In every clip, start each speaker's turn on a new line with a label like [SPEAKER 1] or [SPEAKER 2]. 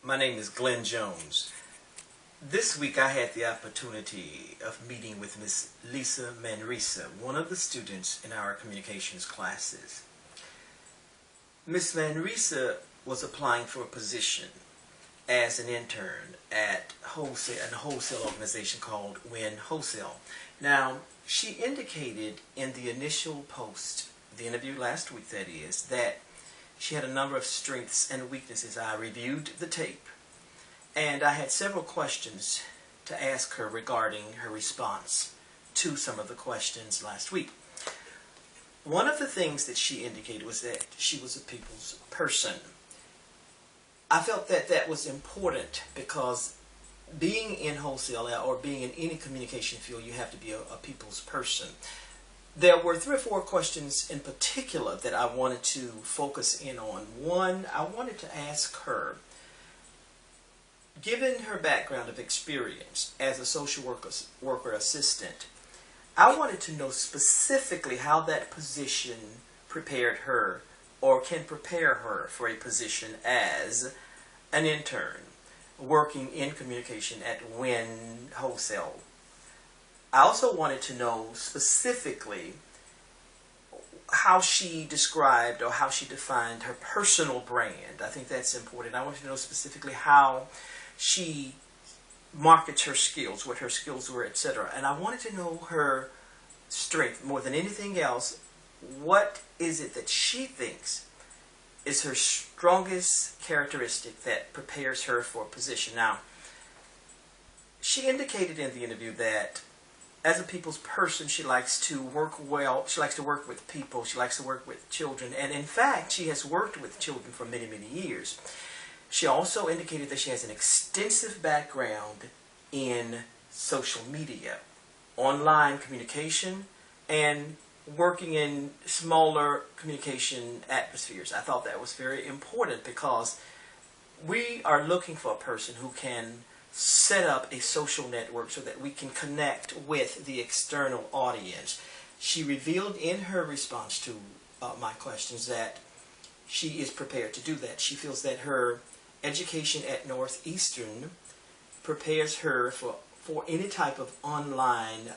[SPEAKER 1] My name is Glenn Jones. This week I had the opportunity of meeting with Miss Lisa Manresa, one of the students in our communications classes. Miss Manresa was applying for a position as an intern at a wholesale organization called Win Wholesale. Now, she indicated in the initial post, the interview last week that is, that she had a number of strengths and weaknesses. I reviewed the tape, and I had several questions to ask her regarding her response to some of the questions last week. One of the things that she indicated was that she was a people's person. I felt that that was important because being in wholesale or being in any communication field, you have to be a people's person. There were 3 or 4 questions in particular that I wanted to focus in on. One, I wanted to ask her, given her background of experience as a social worker assistant, I wanted to know specifically how that position prepared her or can prepare her for a position as an intern working in communication at Win Wholesale. I also wanted to know specifically how she described or how she defined her personal brand. I think that's important. I wanted to know specifically how she markets her skills, what her skills were, etc. And I wanted to know her strength more than anything else. What is it that she thinks is her strongest characteristic that prepares her for a position? Now, she indicated in the interview that as a people's person, she likes to work well. She likes to work with people. She likes to work with children. And in fact, she has worked with children for many, many years. She also indicated that she has an extensive background in social media, online communication, and working in smaller communication atmospheres. I thought that was very important because we are looking for a person who can set up a social network so that we can connect with the external audience. She revealed in her response to my questions that she is prepared to do that. She feels that her education at Northeastern prepares her for any type of online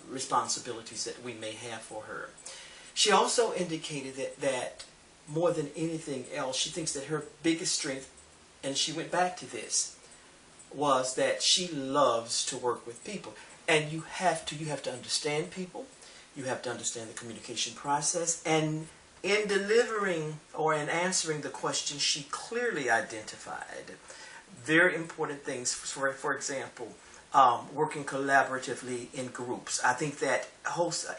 [SPEAKER 1] responsibilities that we may have for her. She also indicated that more than anything else, she thinks that her biggest strength, and she went back to this, was that she loves to work with people. And you have to understand people, you have to understand the communication process, and in delivering or in answering the question, she clearly identified very important things. For example, working collaboratively in groups. I think that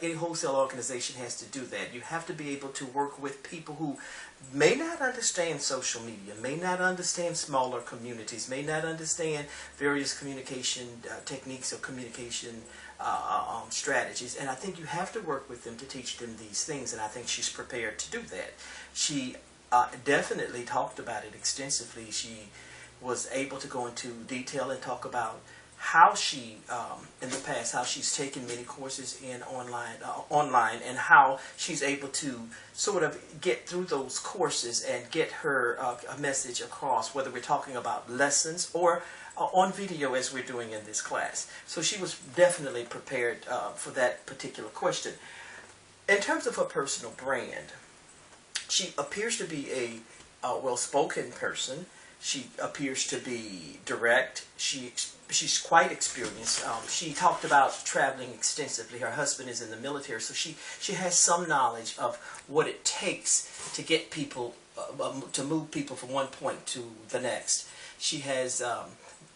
[SPEAKER 1] any wholesale organization has to do that. You have to be able to work with people who may not understand social media, may not understand smaller communities, may not understand various communication techniques or communication strategies. And I think you have to work with them to teach them these things, and I think she's prepared to do that. She definitely talked about it extensively. She was able to go into detail and talk about how she, in the past, how she's taken many courses in online, and how she's able to sort of get through those courses and get her a message across, whether we're talking about lessons or on video as we're doing in this class. So she was definitely prepared for that particular question. In terms of her personal brand, she appears to be a well-spoken person. She appears to be direct. She's quite experienced. She talked about traveling extensively. Her husband is in the military, so she has some knowledge of what it takes to get people, to move people from one point to the next. She has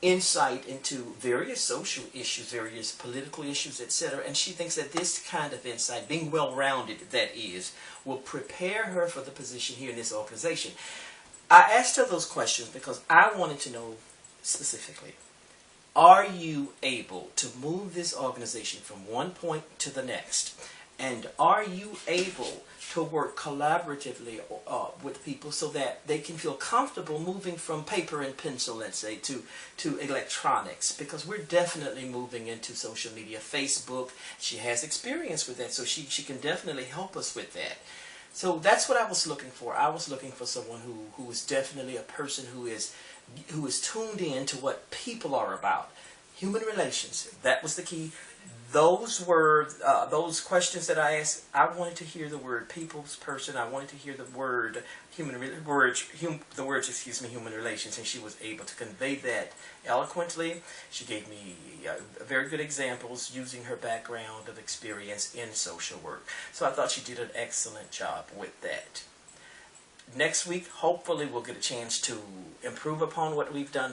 [SPEAKER 1] insight into various social issues, various political issues, etc. And she thinks that this kind of insight, being well-rounded, that is, will prepare her for the position here in this organization. I asked her those questions because I wanted to know specifically, are you able to move this organization from one point to the next? And are you able to work collaboratively with people so that they can feel comfortable moving from paper and pencil, let's say, to electronics? Because we're definitely moving into social media, Facebook. She has experience with that, so she can definitely help us with that. So that's what I was looking for. I was looking for someone who is definitely a person who is tuned in to what people are about. Human relations. That was the key. Those were those questions that I asked. I wanted to hear the word people's person. I wanted to hear the word human human relations, and she was able to convey that eloquently. She gave me very good examples using her background of experience in social work. So I thought she did an excellent job with that. Next week, hopefully, we'll get a chance to improve upon what we've done